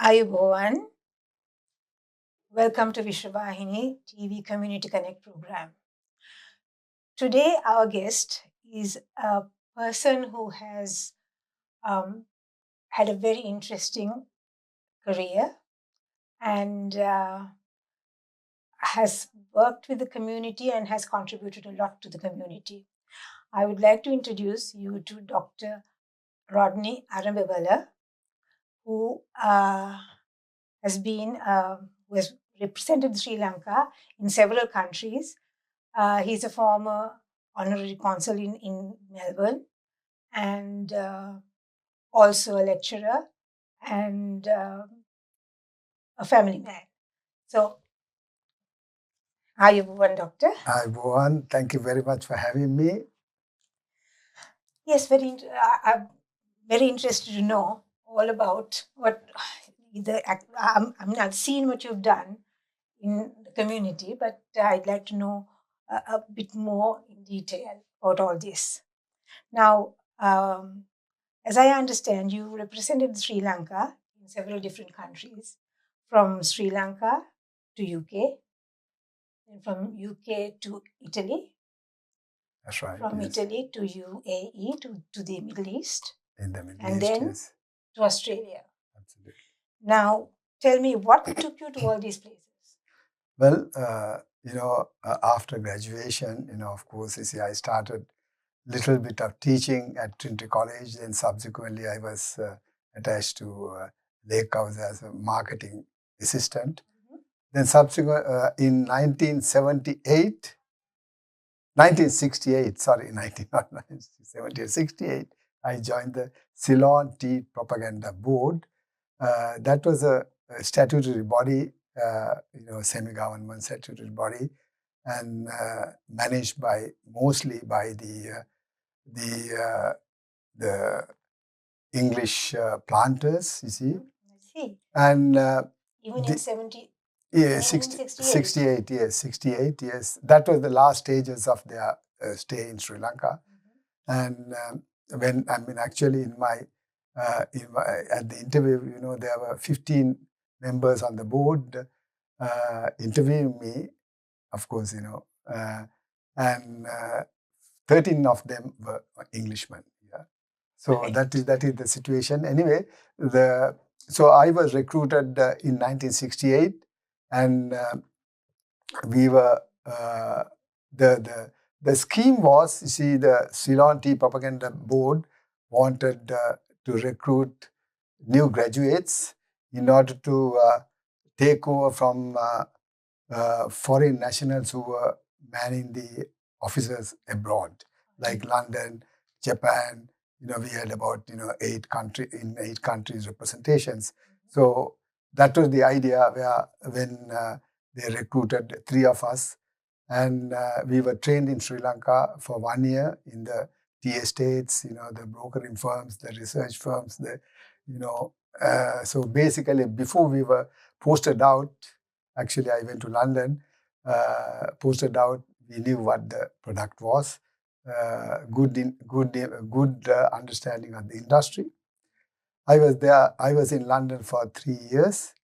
Ayubowan, welcome to Vishvavahini TV Community Connect program. Today, our guest is a person who has had a very interesting career and has worked with the community and has contributed a lot to the community. I would like to introduce you to Dr. Rodney Arambewela, who has represented Sri Lanka in several countries. He's a former honorary consul in Melbourne and also a lecturer and a family man. So, how are you, Doctor? Hi, Bhuvan. Thank you very much for having me. Yes, I'm very interested to know all about what I've seen what you've done in the community, but I'd like to know a bit more in detail about all this. Now, as I understand, you represented Sri Lanka in several different countries, from Sri Lanka to UK, and from UK to Italy. That's right. From Italy to UAE, to the Middle East. In the Middle and East, then yes. To Australia. Absolutely. Now, tell me, what took you to all these places? Well, after graduation, of course, you see, I started a little bit of teaching at Trinity College. Then subsequently, I was attached to Lake House as a marketing assistant. Mm-hmm. Then subsequent, in 1968, not 1968, I joined the Ceylon Tea Propaganda Board. That was a statutory body, semi-government statutory body, and managed mostly by the English planters, you see. I see. And even in 70. Yeah, 68, yes, 68, yes. That was the last stages of their stay in Sri Lanka. Mm-hmm. And actually in my at the interview, there were 15 members on the board interviewing me, of course, and 13 of them were Englishmen. Yeah. So okay. that is the situation. Anyway, so I was recruited in 1968. And we were the scheme was, you see, the Ceylon Tea Propaganda Board wanted to recruit new graduates in order to take over from foreign nationals who were manning the offices abroad, like London, Japan. We had about 8 countries representations. So that was the idea when they recruited 3 of us, and we were trained in Sri Lanka for 1 year in the tea estates, the brokering firms, the research firms, so basically before we were posted out, actually I went to London, posted out, we knew what the product was, good understanding of the industry. I was in London for 3 years,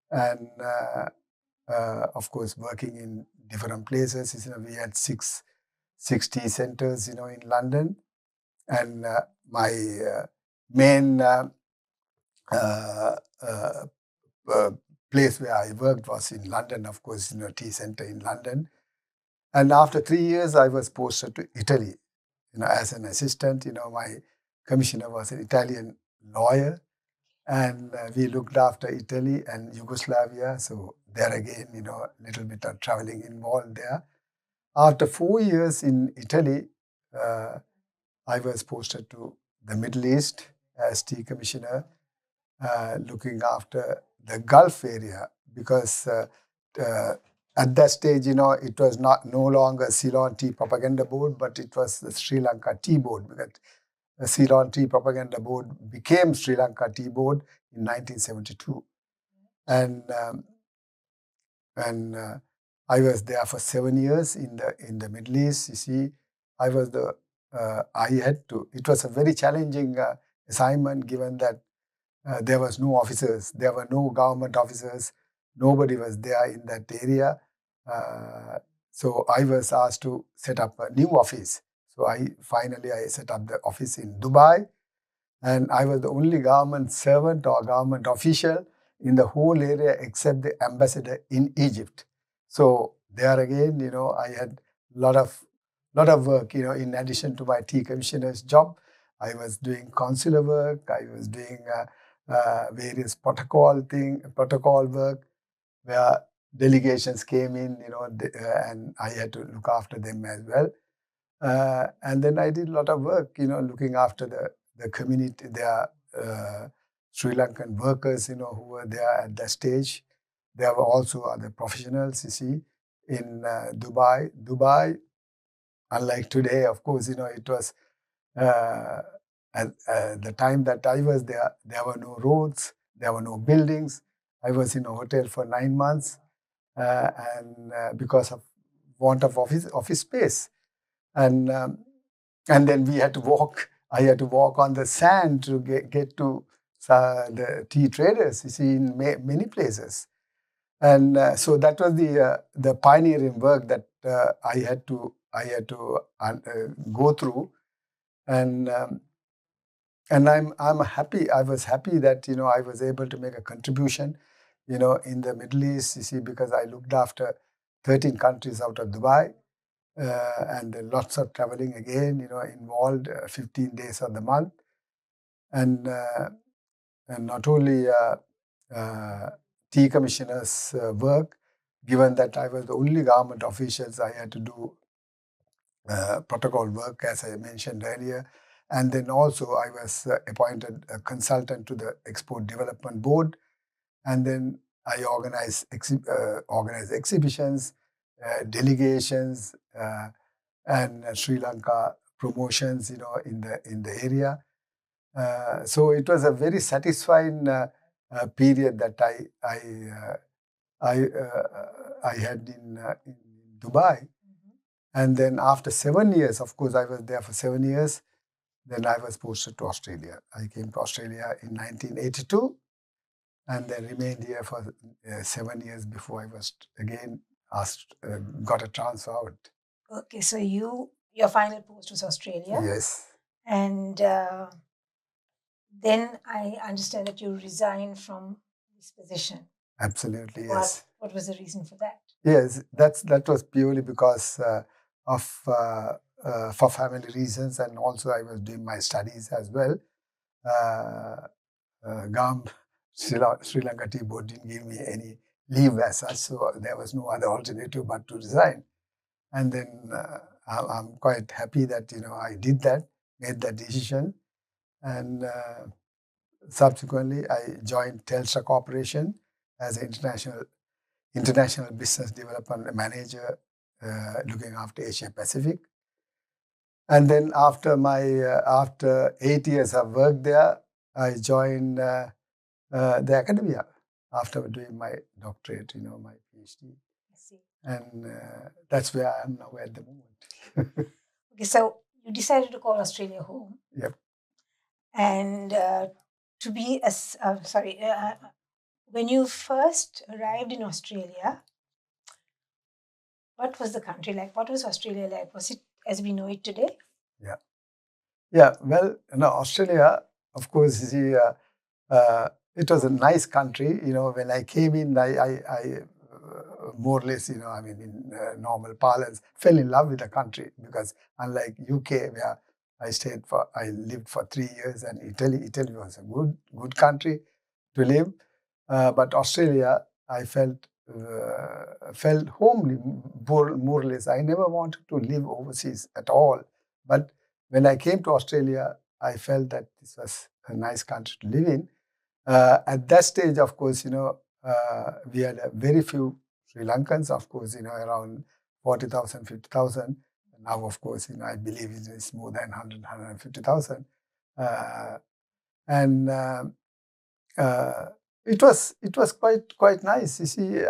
and of course working in different places. We had 60 centers, in London, and my main place where I worked was in London, of course, tea center in London. And after 3 years, I was posted to Italy, as an assistant. My commissioner was an Italian lawyer, and we looked after Italy and Yugoslavia. So there again, a little bit of traveling involved there. After 4 years in Italy, I was posted to the Middle East as tea commissioner, looking after the Gulf area, because at that stage, it was no longer Ceylon Tea Propaganda Board, but it was the Sri Lanka Tea Board, because the Ceylon Tea Propaganda Board became Sri Lanka Tea Board in 1972. And I was there for 7 years in the Middle East. You see, I was it was a very challenging assignment, given that there was no officers. There were no government officers. Nobody was there in that area. So I was asked to set up a new office. So I set up the office in Dubai, and I was the only government servant or government official in the whole area except the ambassador in Egypt. So there again, I had lot of work. In addition to my tea commissioner's job, I was doing consular work. I was doing various protocol work, where delegations came in, and I had to look after them as well. And then I did a lot of work, looking after the community, their Sri Lankan workers, who were there at that stage. There were also other professionals, in Dubai. Dubai, unlike today, of course, it was at the time that I was there, there were no roads, there were no buildings. I was in a hotel for 9 months, and because of want of office space, and then we had to walk. I had to walk on the sand to get to the tea traders, in many places. And so that was the pioneering work that I had to go through, and I'm happy. I was happy that I was able to make a contribution, in the Middle East, because I looked after 13 countries out of Dubai, and lots of traveling again, involved 15 days of the month, and not only tea commissioners' work. Given that I was the only government officials, I had to do protocol work, as I mentioned earlier. And then also I was appointed a consultant to the Export Development Board. And then I organized exhibitions, delegations, and Sri Lanka promotions, in the area. So it was a very satisfying period that I had in Dubai. Mm-hmm. And then after 7 years, of course, I was there for 7 years. Then I was posted to Australia. I came to Australia in 1982, and then remained here for 7 years before I was again got a transfer out. Okay, so your final post was Australia. Yes. And then I understand that you resigned from this position. Absolutely, yes. What was the reason for that? Yes, that was purely because for family reasons, and also I was doing my studies as well. Sri Lanka Tea Board didn't give me any leave as such, so there was no other alternative but to resign. And then I'm quite happy that I did that, made that decision, and subsequently I joined Telstra Corporation as an international business development manager, looking after Asia Pacific. And then after 8 years of work there, I joined the academia after doing my doctorate, my PhD. I see. And that's where I am now at the moment. Okay, so you decided to call Australia home. Yep. And to be when you first arrived in Australia, what was the country like? What was Australia like? Was it as we know it today? Yeah. Well, Australia, of course, it was a nice country. When I came in, I more or less, in normal parlance, fell in love with the country, because unlike UK, where I lived for 3 years, and Italy was a good country to live. But Australia, I felt homely, more or less. I never wanted to live overseas at all. But when I came to Australia, I felt that this was a nice country to live in. At that stage, of course, we had very few Sri Lankans, of course, around 40,000, 50,000. Now, of course, I believe it's more than 100, 150,000. And it was quite nice. You see,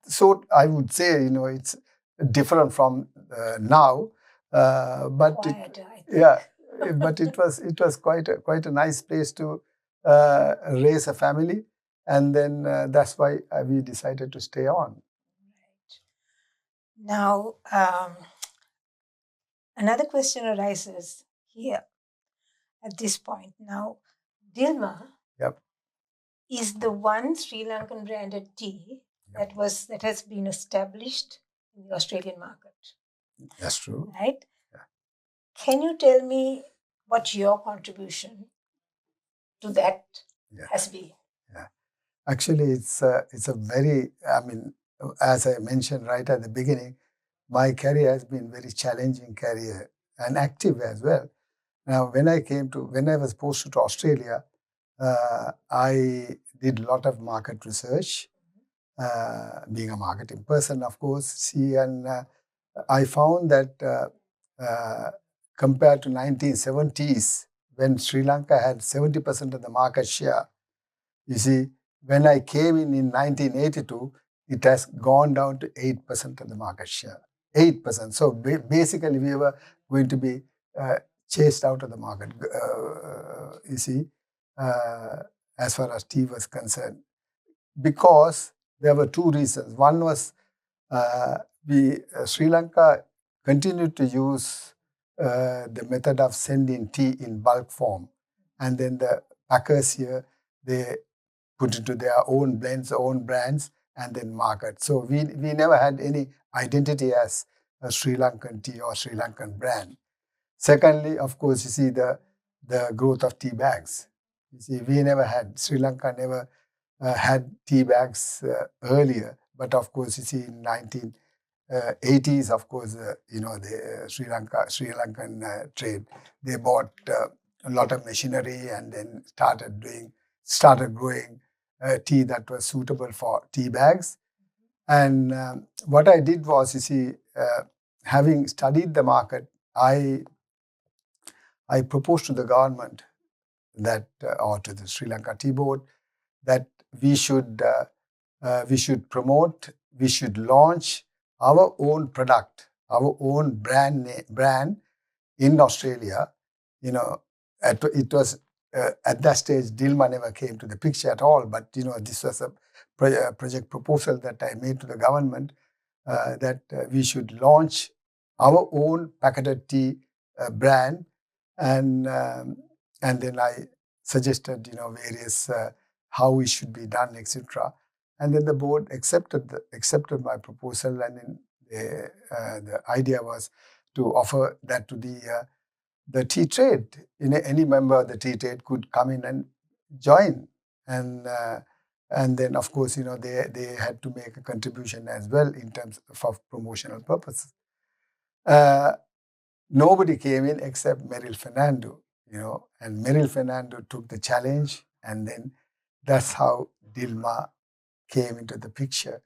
so I would say, it's different from now, but Quieter, yeah, but it was quite a nice place to raise a family, and then that's why we decided to stay on. Now, another question arises here at this point. Now, Dilma Yep. is the one Sri Lankan branded tea Yep. that has been established in the Australian market, That's true. right? Yeah. Can you tell me what your contribution to that has been? Yeah. Actually, it's a very, I mean, as I mentioned right at the beginning, my career has been very challenging career and active as well. Now, when I was posted to Australia, I did a lot of market research, being a marketing person, of course. See, and I found that compared to 1970s, when Sri Lanka had 70% of the market share, you see, when I came in 1982, it has gone down to 8% of the market share. 8%. So basically, we were going to be chased out of the market, you see, as far as tea was concerned. Because there were two reasons. One was Sri Lanka continued to use the method of sending tea in bulk form. And then the packers here, they put into their own blends, own brands, and then market. So we never had any identity as a Sri Lankan tea or Sri Lankan brand. Secondly, of course, you see the growth of tea bags. You see, we never had, Sri Lanka never had tea bags earlier. But of course, you see, in 1980s, of course, the Sri Lankan trade, they bought a lot of machinery and then started growing tea that was suitable for tea bags. And what I did was, you see, having studied the market, I proposed to the government that, or to the Sri Lanka Tea Board, that we should promote, we should launch our own product, our own brand in Australia. It was at that stage, Dilma never came to the picture at all. But this was a project proposal that I made to the government, that we should launch our own packeted tea brand, and then I suggested various how it should be done, etc. And then the board accepted my proposal, and then the idea was to offer that to the tea trade. Any member of the tea trade could come in and join, and then of course they had to make a contribution as well in terms of promotional purposes. Nobody came in except Merrill Fernando, and Merrill Fernando took the challenge, and then that's how Dilma came into the picture.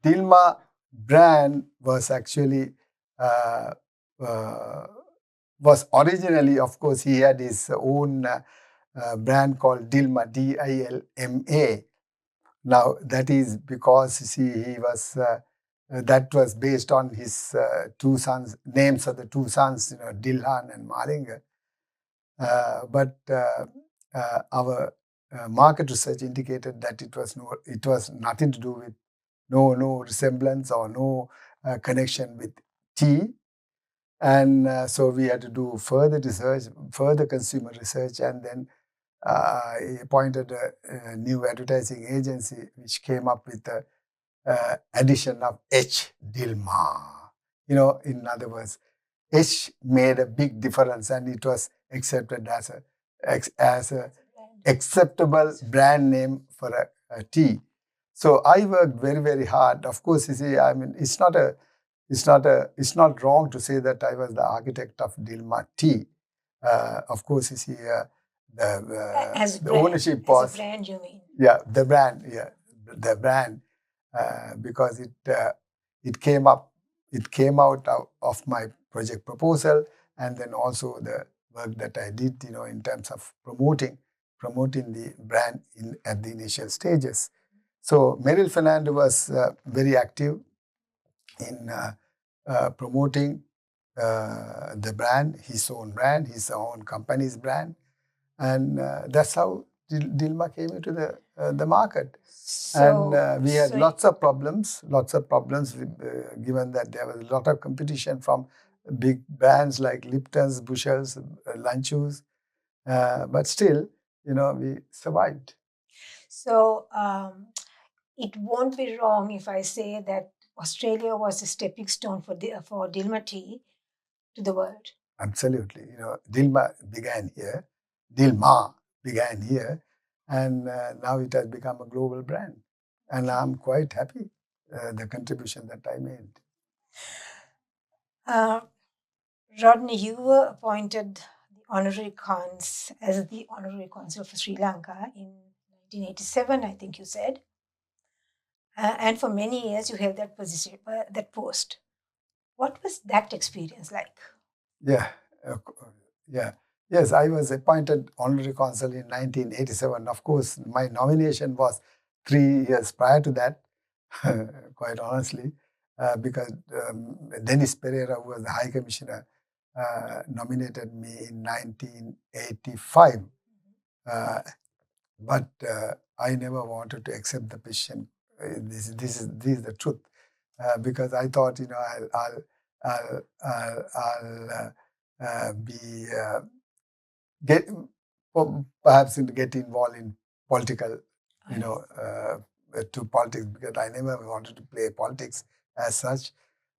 Dilma brand was actually was originally, of course, he had his own brand called Dilma, Dilma. Now that is because he was that was based on his two sons, names of the two sons, Dilhan and Malinga. But our market research indicated that it was nothing to do with, no resemblance or no connection with tea. And so we had to do further research, further consumer research, and then he appointed a new advertising agency which came up with the addition of H, Dilma. In other words, H made a big difference, and it was accepted as a acceptable brand name for a tea. So I worked very, very hard. Of course, you see, I mean, it's not wrong to say that I was the architect of Dilma Tea. Of course, you see, the ownership was, as a brand, you mean? Yeah, the brand, because it came out of my project proposal, and then also the work that I did, in terms of promoting the brand at the initial stages. So Merrill Fernando was very active in promoting the brand, his own company's brand, and that's how Dilma came into the market. So, And we had lots of problems, given that there was a lot of competition from big brands like Lipton's, Bushells, Lunchus. But still, we survived. So, it won't be wrong if I say that Australia was a stepping stone for Dilma tea to the world. Absolutely. Dilma began here. Dilma began here. And now it has become a global brand. And I'm quite happy the contribution that I made. Rodney, you were appointed the honorary cons as the honorary consul for Sri Lanka in 1987, I think you said. And for many years you held that position, that post. What was that experience like? Yeah, yeah. Yes, I was appointed honorary consul in 1987. Of course, my nomination was 3 years prior to that, quite honestly, because Dennis Pereira, who was the High Commissioner, nominated me in 1985. But I never wanted to accept the position. This is the truth, because I thought I'll be get perhaps get involved in political, to politics, because I never wanted to play politics as such.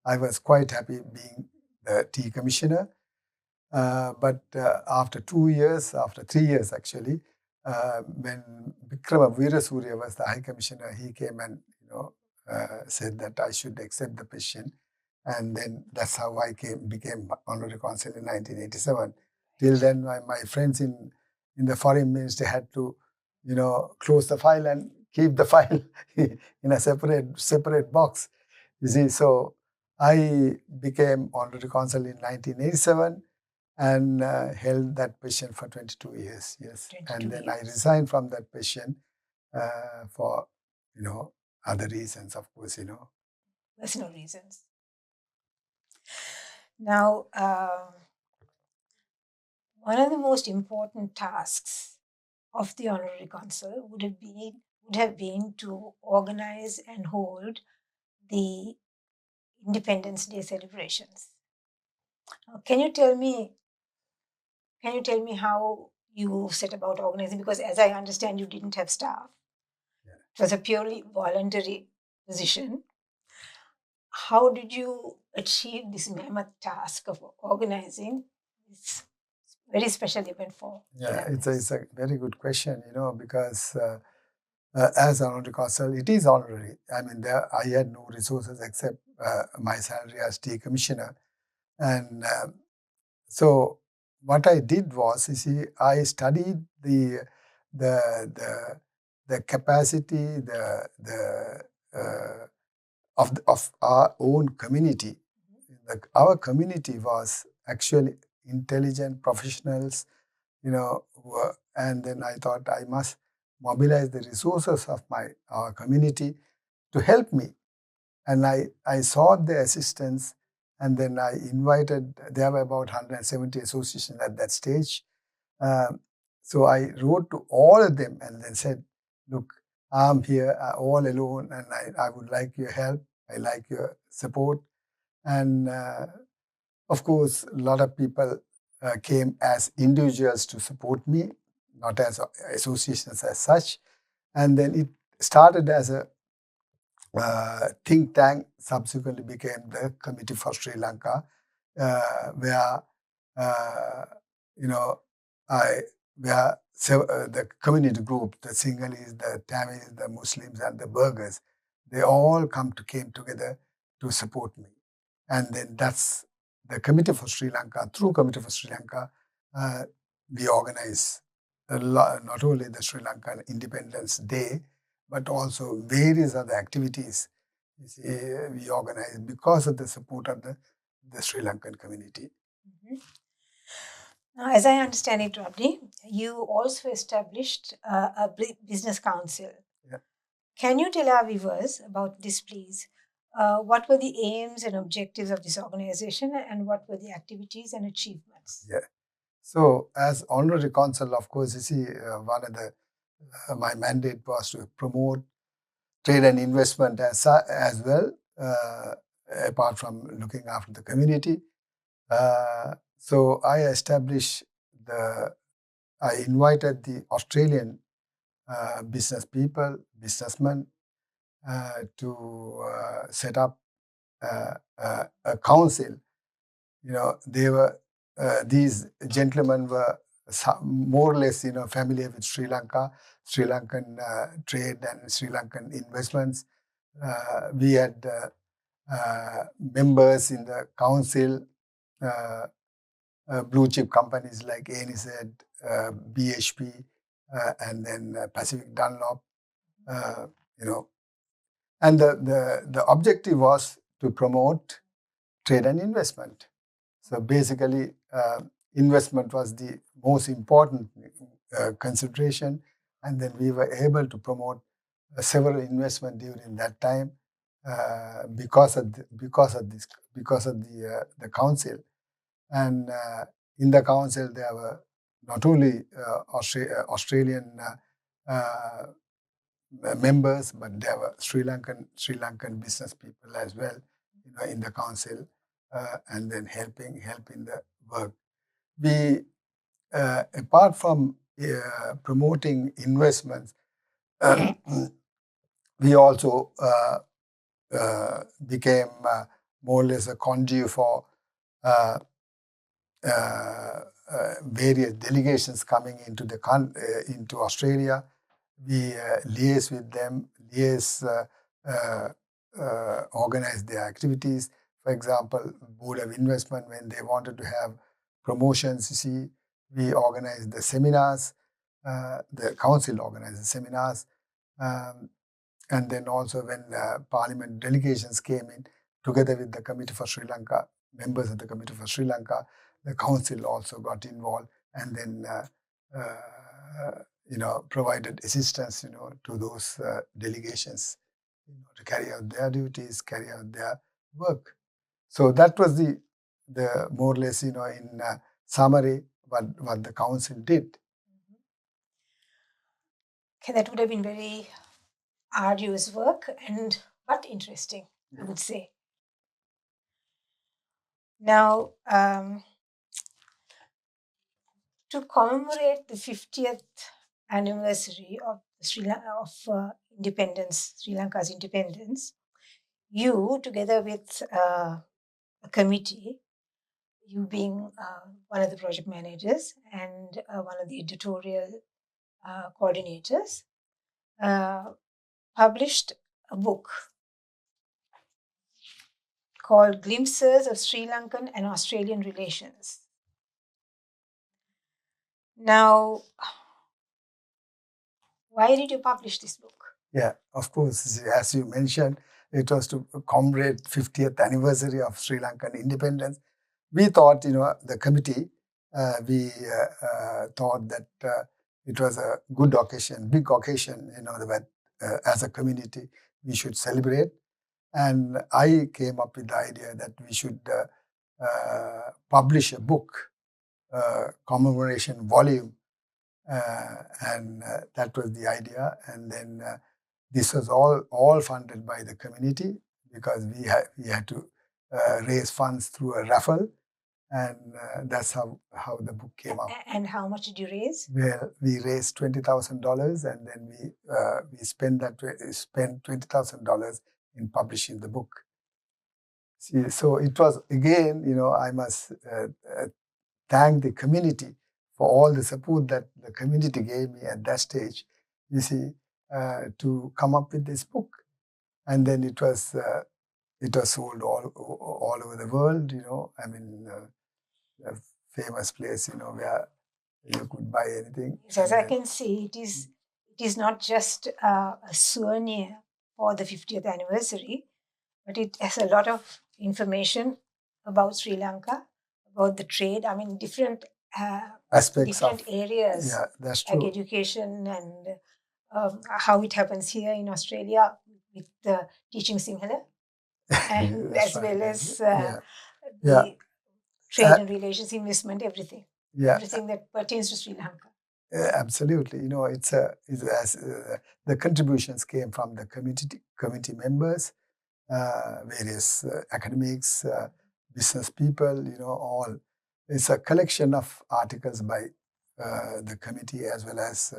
I was quite happy being the tea commissioner. But after 3 years actually, when Vikrama Veerasurya was the High Commissioner, he came and said that I should accept the position, and then that's how I became honorary consul in 1987. Till then, my friends in the foreign ministry had to, close the file and keep the file in a separate box. You see, so I became honorary consul in 1987. And held that position for 22 years. Yes, 22 and then years. I resigned from that position for other reasons, of course. Personal reasons. Now, one of the most important tasks of the honorary consul would have been to organize and hold the Independence Day celebrations. Can you tell me how you set about organizing? Because as I understand, you didn't have staff. Yeah. It was a purely voluntary position. How did you achieve this mammoth task of organizing this very special event for? Yeah, it's a very good question, because as honorary consul, it is honorary. I mean, I had no resources except my salary as tea commissioner. And so what I did was, you see, I studied the capacity, of our own community. Our community was actually intelligent professionals, and then I thought I must mobilize the resources of our community to help me. And I sought their assistance, and then I invited, there were about 170 associations at that stage. So I wrote to all of them and then said, look, I'm here all alone, and I would like your help. I like your support. And of course, a lot of people came as individuals to support me, not as associations as such. And then it started as a think tank, subsequently became the Committee for Sri Lanka, where the community group, the Sinhalese, the Tamils, the Muslims, and the Burghers, they all came together to support me. And then that's the Committee for Sri Lanka. Through Committee for Sri Lanka, we organize not only the Sri Lankan Independence Day, but also various other activities we organize because of the support of the Sri Lankan community. Mm-hmm. Now, as I understand it, Rodney, you also established a business council. Yeah. Can you tell our viewers about this, please? What were the aims and objectives of this organization, and what were the activities and achievements? Yeah. So, as honorary consul, of course, you see, one of the my mandate was to promote trade and investment as well, apart from looking after the community. So I invited the Australian businessmen, to set up a council. They were these gentlemen were more or less familiar with Sri Lanka, Sri Lankan trade and Sri Lankan investments. We had members in the council, blue chip companies like ANZ, BHP, and then Pacific Dunlop. And the objective was to promote trade and investment. So basically, investment was the most important consideration, and then we were able to promote several investment during that time because of the council. And in the council, there were not only Australian members, but there were Sri Lankan business people as well, in the council, and then helping the work. We, apart from promoting investments, we also became more or less a conduit for various delegations coming into Australia. We liaise with them, organize their activities. For example, Board of Investment, when they wanted to have promotions, we organized the seminars. The council organized the seminars. And then also when Parliament delegations came in, together with the Committee for Sri Lanka, members of the Committee for Sri Lanka, the council also got involved, and then provided assistance, to those delegations, to carry out their duties, carry out their work. So that was the more or less, in summary, what the council did. Okay, that would have been very arduous work, but interesting, I would say. Now, to commemorate the 50th anniversary of independence, Sri Lanka's independence, you, together with a committee, you being one of the project managers and one of the editorial coordinators, published a book called Glimpses of Sri Lankan and Australian Relations. Now, why did you publish this book? Yeah, of course. As you mentioned, it was to commemorate 50th anniversary of Sri Lankan independence. We thought, the committee, we thought that it was a good occasion, big occasion, that as a community we should celebrate. And I came up with the idea that we should publish a book, commemoration volume, and that was the idea. And then this was all funded by the community, because we had to raise funds through a raffle, and that's how the book came out. And how much did you raise? Well, we raised $20,000, and then we spent $20,000 in publishing the book. See, so it was, again, I must thank the community for all the support that the community gave me at that stage, to come up with this book. And then it was sold all over the world, I mean, a famous place, where you could buy anything. Yes, as I can see, it is not just a souvenir for the 50th anniversary, but it has a lot of information about Sri Lanka, about the trade. I mean, different aspects, different areas, yeah, that's true, like education and how it happens here in Australia with teaching Sinhala, and as right. well as the trade and relations, investment, everything. Yeah. Everything that pertains to Sri Lanka. Absolutely. The contributions came from the committee members, various academics, business people, all. It's a collection of articles by the committee as well as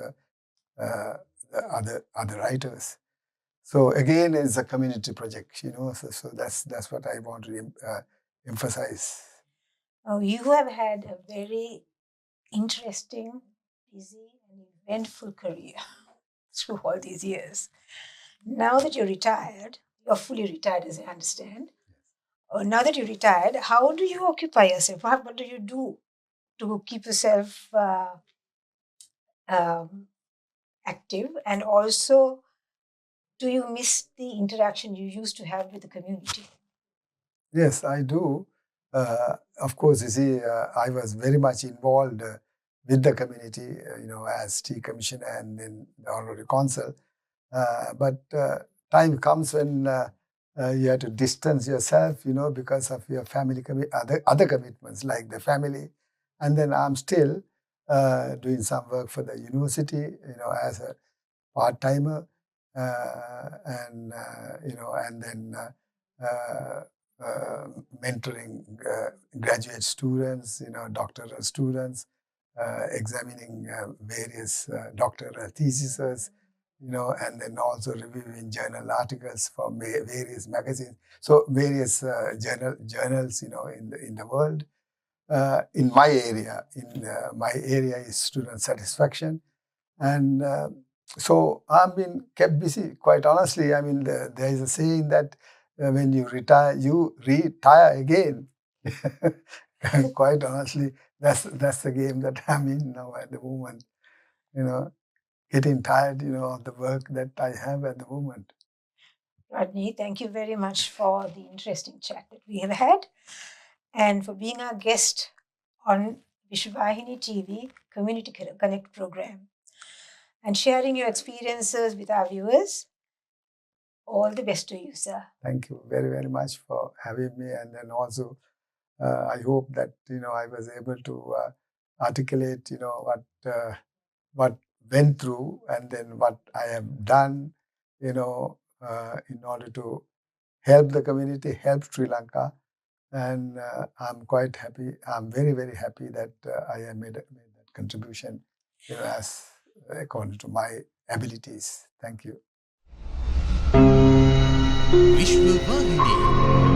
the other writers. So again, it's a community project, So that's what I want to emphasize. Oh, you have had a very interesting, busy, and eventful career through all these years. Now that you're retired, you're fully retired, as I understand. Now that you're retired, how do you occupy yourself? What do you do to keep yourself active? And also, do you miss the interaction you used to have with the community? Yes, I do. Of course, I was very much involved with the community, as tea commissioner and then the honorary consul. But time comes when you have to distance yourself, because of your family other commitments like the family. And then I'm still doing some work for the university, as a part-timer, and then mentoring graduate students, doctoral students, examining various doctoral theses, and then also reviewing journal articles from various magazines. So various journals, in the world. In my area, is student satisfaction, and so I've been kept busy. Quite honestly, there is a saying that when you retire again. Quite honestly, that's the game that I'm in now at the moment. Getting tired, of the work that I have at the moment. Rodney, thank you very much for the interesting chat that we have had and for being our guest on Vishvavahini TV Community Connect program and sharing your experiences with our viewers. All the best to you, sir. Thank you very, very much for having me. And then also, I hope that, I was able to articulate, what went through and then what I have done, in order to help the community, help Sri Lanka. And I'm quite happy. I'm very, very happy that I have made that contribution, as according to my abilities. Thank you. Vishvavahini.